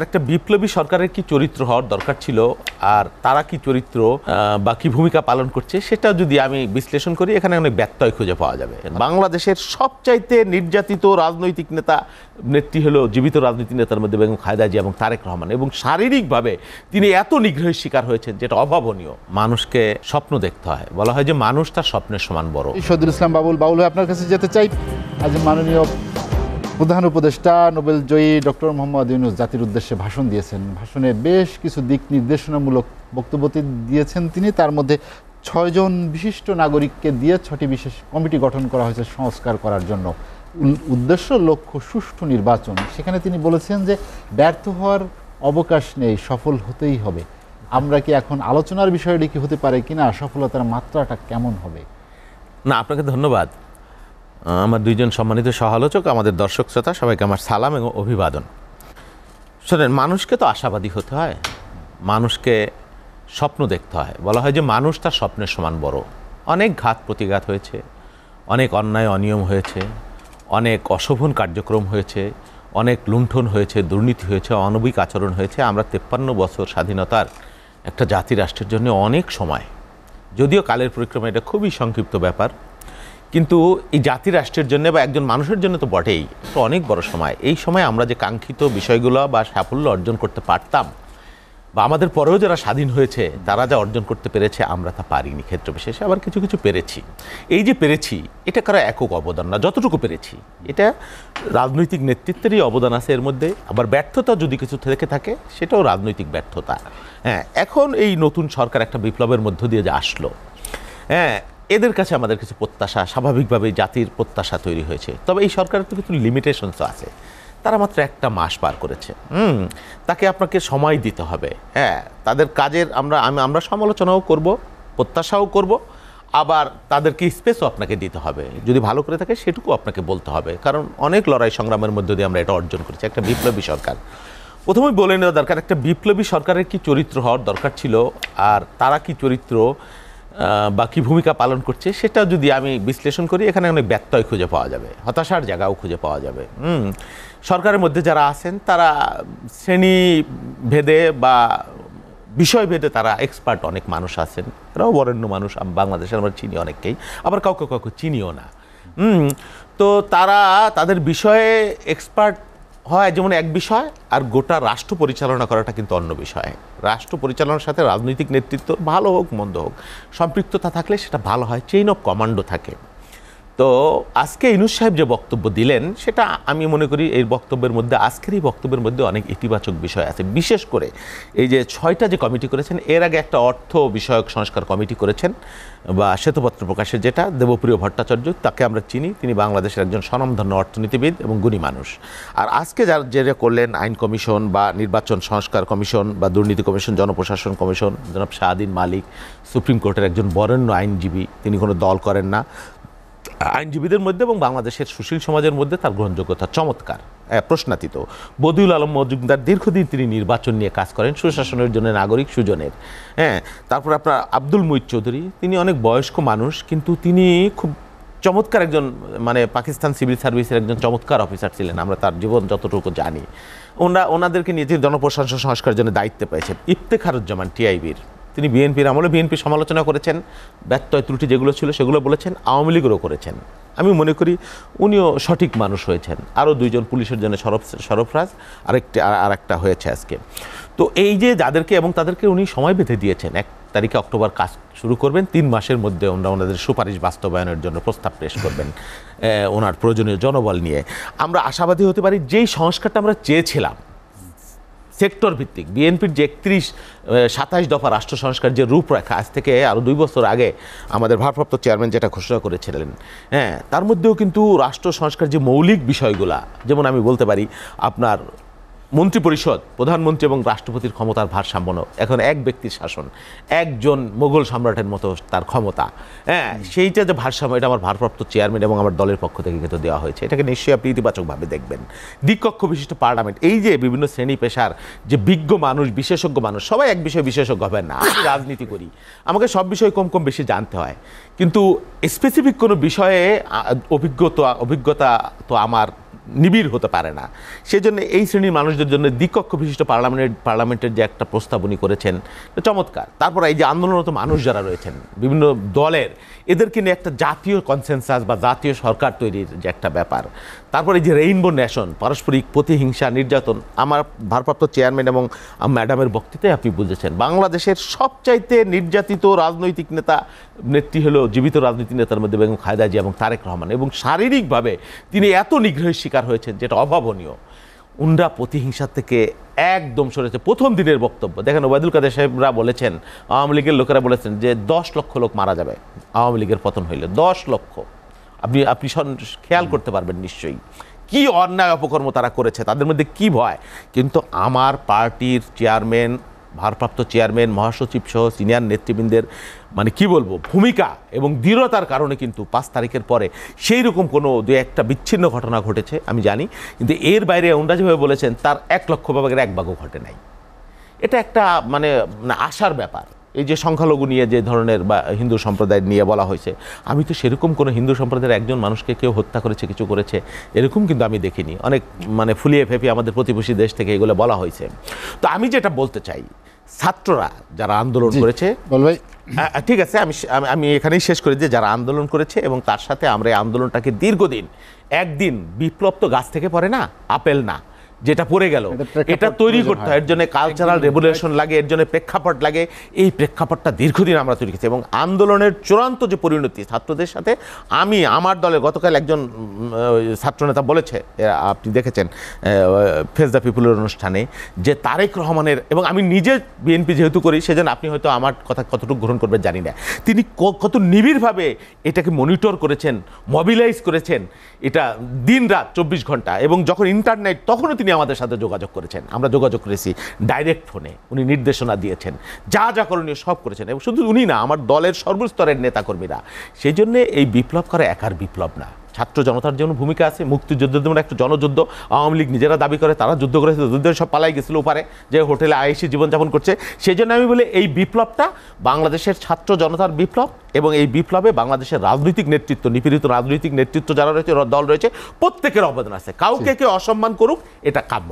একটা বিপ্লবী সরকারের কি চরিত্র হওয়ার দরকার ছিল আর তারা কি চরিত্র বা কি ভূমিকা পালন করছে সেটা যদি আমি বিশ্লেষণ করি এখানে অনেক ব্যত্যয় খুঁজে পাওয়া যাবে। বাংলাদেশের সবচাইতে নির্যাতিত রাজনৈতিক নেত্রী হলো জীবিত রাজনৈতিক নেতার মধ্যে বেগম খালেদা জিয়া এবং তারেক রহমান, এবং শারীরিকভাবে তিনি এত নিগ্রহের শিকার হয়েছেন যেটা অভাবনীয়। মানুষকে স্বপ্ন দেখতে হয়, বলা হয় যে মানুষ তার স্বপ্নের সমান বড়। শহীদুল ইসলাম বাবুল আপনার কাছে যেতে চাই। আজ মাননীয় প্রধান উপদেষ্টা নোবেল জয়ী ডক্টর মোহাম্মদ ইউনূস জাতির উদ্দেশ্যে ভাষণ দিয়েছেন। ভাষণে বেশ কিছু দিক নির্দেশনামূলক বক্তব্য দিয়েছেন তিনি। তার মধ্যে 6 জন বিশিষ্ট নাগরিককে দিয়ে 6টি বিশেষ কমিটি গঠন করা হয়েছে সংস্কার করার জন্য। উদ্দেশ্য লক্ষ্য সুষ্ঠু নির্বাচন। সেখানে তিনি বলেছেন যে ব্যর্থ হওয়ার অবকাশ নেই, সফল হতেই হবে। আমরা কি এখন আলোচনার বিষয়টি কি হতে পারে কিনা, সফলতার মাত্রাটা কেমন হবে? না, আপনাকে ধন্যবাদ। আমার দুইজন সম্মানিত সহ-আলোচক, আমাদের দর্শক শ্রোতা সবাইকে আমার সালাম এবং অভিবাদন। শোনেন, মানুষকে তো আশাবাদী হতে হয়, মানুষকে স্বপ্ন দেখতে হয়। বলা হয় যে মানুষ তার স্বপ্নের সমান বড়। অনেক ঘাত প্রতিঘাত হয়েছে, অনেক অন্যায় অনিয়ম হয়েছে, অনেক অশোভন কার্যক্রম হয়েছে, অনেক লুণ্ঠন হয়েছে, দুর্নীতি হয়েছে, অমানবিক আচরণ হয়েছে। আমরা 53 বছর স্বাধীনতার একটা জাতি রাষ্ট্রের জন্য অনেক সময়, যদিও কালের পরিক্রমা এটা খুবই সংক্ষিপ্ত ব্যাপার, কিন্তু এই জাতি রাষ্ট্রের জন্য বা একজন মানুষের জন্য তো বটেই, তো অনেক বড় সময়। এই সময় আমরা যে কাঙ্ক্ষিত বিষয়গুলো বা সাফল্য অর্জন করতে পারতাম, বা আমাদের পরেও যারা স্বাধীন হয়েছে তারা যা অর্জন করতে পেরেছে আমরা তা পারিনি ক্ষেত্র বিশেষে, আবার কিছু কিছু পেরেছি। এই যে পেরেছি এটা কারো একক অবদান না, যতটুকু পেরেছি এটা রাজনৈতিক নেতৃত্বেরই অবদান আছে এর মধ্যে। আবার ব্যর্থতা যদি কিছু থেকে থাকে সেটাও রাজনৈতিক ব্যর্থতা। হ্যাঁ, এখন এই নতুন সরকার একটা বিপ্লবের মধ্য দিয়ে যে আসলো, হ্যাঁ, এদের কাছে আমাদের কিছু প্রত্যাশা, স্বাভাবিকভাবে জাতির প্রত্যাশা তৈরি হয়েছে। তবে এই সরকারের তো কিছু লিমিটেশনস আছে। তারা মাত্র 1 মাস পার করেছে। তাকে আপনাকে সময় দিতে হবে। হ্যাঁ, তাদের কাজের আমরা সমালোচনাও করব, প্রত্যাশাও করব, আবার তাদেরকে স্পেসও আপনাকে দিতে হবে। যদি ভালো করে থাকে সেটুকু আপনাকে বলতে হবে, কারণ অনেক লড়াই সংগ্রামের মধ্য দিয়ে আমরা এটা অর্জন করেছি। একটা বিপ্লবী সরকার, প্রথমেই বলে নেওয়া দরকার, একটা বিপ্লবী সরকারের কি চরিত্র হওয়ার দরকার ছিল আর তারা কি চরিত্র বা কী ভূমিকা পালন করছে সেটা যদি আমি বিশ্লেষণ করি এখানে অনেক ব্যত্যয় খুঁজে পাওয়া যাবে, হতাশার জায়গাও খুঁজে পাওয়া যাবে। সরকারের মধ্যে যারা আছেন তারা শ্রেণী ভেদে বা বিষয় ভেদে তারা এক্সপার্ট অনেক মানুষ আছেন, এরাও বরেণ্য মানুষ। বাংলাদেশের আমরা চিনি অনেককেই, আবার কাউকে কাউকে চিনিও না। তো তারা তাদের বিষয়ে এক্সপার্ট হয় যেমন এক বিষয়, আর গোটা রাষ্ট্র পরিচালনা করাটা কিন্তু অন্য বিষয়। রাষ্ট্র পরিচালনার সাথে রাজনৈতিক নেতৃত্ব ভালো হোক মন্দ হোক সম্পৃক্ততা থাকলে সেটা ভালো হয়, চেইন অফ কমান্ডো থাকে। তো আজকে ইউনূস সাহেব যে বক্তব্য দিলেন সেটা আমি মনে করি এই বক্তব্যের মধ্যে, আজকের এই বক্তব্যের মধ্যে অনেক ইতিবাচক বিষয় আছে। বিশেষ করে এই যে 6টা যে কমিটি করেছেন, এর আগে একটা অর্থ বিষয়ক সংস্কার কমিটি করেছেন বা শ্বেতপত্র প্রকাশের, যেটা দেবপ্রিয় ভট্টাচার্য, তাকে আমরা চিনি, তিনি বাংলাদেশের একজন স্বনামধন্য অর্থনীতিবিদ এবং গুণী মানুষ। আর আজকে যেটা করলেন আইন কমিশন বা নির্বাচন সংস্কার কমিশন বা দুর্নীতি কমিশন, জনপ্রশাসন কমিশন, জনাব শাহদিন মালিক, সুপ্রিম কোর্টের একজন বরেণ্য আইনজীবী, তিনি কোনো দল করেন না। আইনজীবীদের মধ্যে এবং বাংলাদেশের সুশীল সমাজের মধ্যে তার গ্রহণযোগ্যতা চমৎকার, প্রশ্নাতীত। বদিউল আলম মজুমদার দীর্ঘদিন তিনি নির্বাচন নিয়ে কাজ করেন, সুশাসনের জন্য, নাগরিক সুজনের। হ্যাঁ, তারপর আপনার আব্দুল মুঈদ চৌধুরী, তিনি অনেক বয়স্ক মানুষ, কিন্তু তিনি খুব চমৎকার একজন, মানে পাকিস্তান সিভিল সার্ভিসের একজন চমৎকার অফিসার ছিলেন, আমরা তার জীবন যতটুকু জানি। ওনাদেরকে নিয়ে তিনি জনপ্রশাসন সংস্কারের জন্য দায়িত্ব পেয়েছেন। ইফতেখারুজ্জামান টিআইবির, তিনি বিএনপির আমলে বিএনপি সমালোচনা করেছেন, ব্যত্যয় ত্রুটি যেগুলো ছিল সেগুলো বলেছেন, আওয়ামী লীগেরও করেছেন। আমি মনে করি উনিও সঠিক মানুষ হয়েছেন। আরও 2 জন পুলিশের জন্য সরফরাজ, আরেকটা হয়েছে আজকে। তো এই যে যাদেরকে এবং তাদেরকে উনি সময় বেঁধে দিয়েছেন, 1 তারিখে অক্টোবর কাজ শুরু করবেন, 3 মাসের মধ্যে ওনাদের সুপারিশ বাস্তবায়নের জন্য প্রস্তাব পেশ করবেন ওনার প্রয়োজনীয় জনবল নিয়ে। আমরা আশাবাদী হতে পারি যেই সংস্কারটা আমরা চেয়েছিলাম সেক্টর ভিত্তিক, বিএনপির যে 27 দফা রাষ্ট্র সংস্কার যে রূপরেখা, আজ থেকে আরও 2 বছর আগে আমাদের ভারপ্রাপ্ত চেয়ারম্যান যেটা ঘোষণা করেছিলেন, হ্যাঁ, তার মধ্যেও কিন্তু রাষ্ট্র সংস্কার যে মৌলিক বিষয়গুলা, যেমন আমি বলতে পারি আপনার মন্ত্রিপরিষদ, প্রধানমন্ত্রী এবং রাষ্ট্রপতির ক্ষমতার ভারসাম্য, এখন এক ব্যক্তির শাসন, একজন মোগল সম্রাটের মতো তার ক্ষমতা, হ্যাঁ, সেইটা যে ভারসাম্য, এটা আমার ভারপ্রাপ্ত চেয়ারম্যান এবং আমার দলের পক্ষ থেকে কিন্তু দেওয়া হয়েছে। এটাকে নিশ্চয়ই আপনি ইতিবাচকভাবে দেখবেন। দ্বিকক্ষ বিশিষ্ট পার্লামেন্ট, এই যে বিভিন্ন শ্রেণী পেশার যে বিজ্ঞ মানুষ, বিশেষজ্ঞ মানুষ, সবাই এক বিষয়ে বিশেষজ্ঞ হবেন না। আমি রাজনীতি করি, আমাকে সব বিষয়ে কম কম বেশি জানতে হয়, কিন্তু স্পেসিফিক কোনো বিষয়ে অভিজ্ঞতা তো আমার নিবিড় হতে পারে না। সেজন্য এই শ্রেণীর মানুষদের জন্য দ্বিকক্ষ বিশিষ্ট পার্লামেন্টের যে একটা প্রস্তাব উনি করেছেন চমৎকার। তারপর এই যে আন্দোলনরত মানুষ যারা রয়েছেন বিভিন্ন দলের, এদেরকে নিয়ে একটা জাতীয় কনসেনসাস বা জাতীয় সরকার তৈরির যে একটা ব্যাপার। তারপরে এই যে রেইনবো নেশন, পারস্পরিক প্রতিহিংসা নির্যাতন, আমার ভারপ্রাপ্ত চেয়ারম্যান এবং ম্যাডামের বক্তৃতায় আপনি বুঝেছেন বাংলাদেশের সবচাইতে নির্যাতিত রাজনৈতিক নেত্রী হলো জীবিত রাজনৈতিক নেতার মধ্যে বেগম খালেদা জিয়া এবং তারেক রহমান, এবং শারীরিকভাবে তিনি এত নিগ্রহের শিকার হয়েছেন যেটা অভাবনীয়। উনরা প্রতিহিংসা থেকে একদম সরেছে। প্রথম দিনের বক্তব্য দেখেন, ওবায়দুল কাদের সাহেবরা বলেছেন, আওয়ামী লীগের লোকেরা বলেছেন যে 10 লক্ষ লোক মারা যাবে আওয়ামী লীগের পতন হইলে। 10 লক্ষ, আপনি খেয়াল করতে পারবেন নিশ্চয়ই কি অন্যায় অপকর্ম তারা করেছে, তাদের মধ্যে কি ভয়। কিন্তু আমার পার্টির চেয়ারম্যান, ভারপ্রাপ্ত চেয়ারম্যান, মহাসচিব সহ সিনিয়র নেতৃবৃন্দের মানে কি বলবো ভূমিকা এবং দৃঢ়তার কারণে কিন্তু 5 তারিখের পরে সেই রকম কোনো দু একটা বিচ্ছিন্ন ঘটনা ঘটেছে আমি জানি, কিন্তু এর বাইরে ওনারা যেভাবে বলেছেন তার 1 লক্ষ ভাগের 1 ভাগও ঘটে নাই। এটা একটা মানে আশার ব্যাপার। এই যে সংখ্যালঘু নিয়ে যে ধরনের বা হিন্দু সম্প্রদায় নিয়ে বলা হয়েছে, আমি তো সেরকম কোনো হিন্দু সম্প্রদায়ের একজন মানুষকে কেউ হত্যা করেছে, কিছু করেছে এরকম কিন্তু আমি দেখিনি। অনেক মানে ফুলিয়ে ফেঁপিয়ে আমাদের প্রতিবেশী দেশ থেকে এগুলো বলা হয়েছে। তো আমি যেটা বলতে চাই, ছাত্ররা যারা আন্দোলন করেছে, ভাই ঠিক আছে আমি এখানেই শেষ করি যে যারা আন্দোলন করেছে এবং তার সাথে আমরা এই আন্দোলনটাকে দীর্ঘদিন, একদিন বিপ্লব তো গাছ থেকে পড়ে না, আপেল না যেটা পড়ে গেল, এটা তৈরি করতে হয়। এর জন্য কালচারাল রেভলিউশন লাগে, এর জন্য প্রেক্ষাপট লাগে। এই প্রেক্ষাপটটা দীর্ঘদিন আমরা তৈরি করেছি এবং আন্দোলনের চূড়ান্ত যে পরিণতি ছাত্রদের সাথে, আমি আমার দলে গতকাল একজন ছাত্রনেতা বলেছে, আপনি দেখেছেন ফেস দ্য পিপুলের অনুষ্ঠানে, যে তারেক রহমানের, এবং আমি নিজে বিএনপি যেহেতু করি সেজন্য আপনি হয়তো আমার কথা কতটুকু গ্রহণ করবেন জানি না, তিনি কত নিবিড়ভাবে এটাকে মনিটর করেছেন, মোবিলাইজ করেছেন, এটা দিন রাত 24 ঘন্টা, এবং যখন ইন্টারনেট তখনও তিনি আমাদের সাথে যোগাযোগ করেছেন, আমরা যোগাযোগ করেছি ডাইরেক্ট ফোনে, উনি নির্দেশনা দিয়েছেন, যা যা করণীয় সব করেছেন। এবং শুধু উনি না, আমার দলের সর্বস্তরের নেতাকর্মীরা। সেই জন্যে এই বিপ্লব করা একার বিপ্লব না, ছাত্র জনতার জন্য ভূমিকা আছে, মুক্তিযুদ্ধের যেমন একটা জনযুদ্ধ, আওয়ামী লীগ নিজেরা দাবি করে তারা যুদ্ধ করেছে, যুদ্ধের সব পালাই গেছিল ওপারে, যে হোটেলে আইসি জীবনযাপন করছে। সেই জন্য আমি বলি এই বিপ্লবটা বাংলাদেশের ছাত্র জনতার বিপ্লব, এবং এই বিপ্লবে বাংলাদেশের রাজনৈতিক নেতৃত্ব, নিপীড়িত রাজনৈতিক নেতৃত্ব যারা রয়েছে, দল রয়েছে, প্রত্যেকের অবদান আছে। কাউকে কেউ অসম্মান করুক এটা কাম্য না।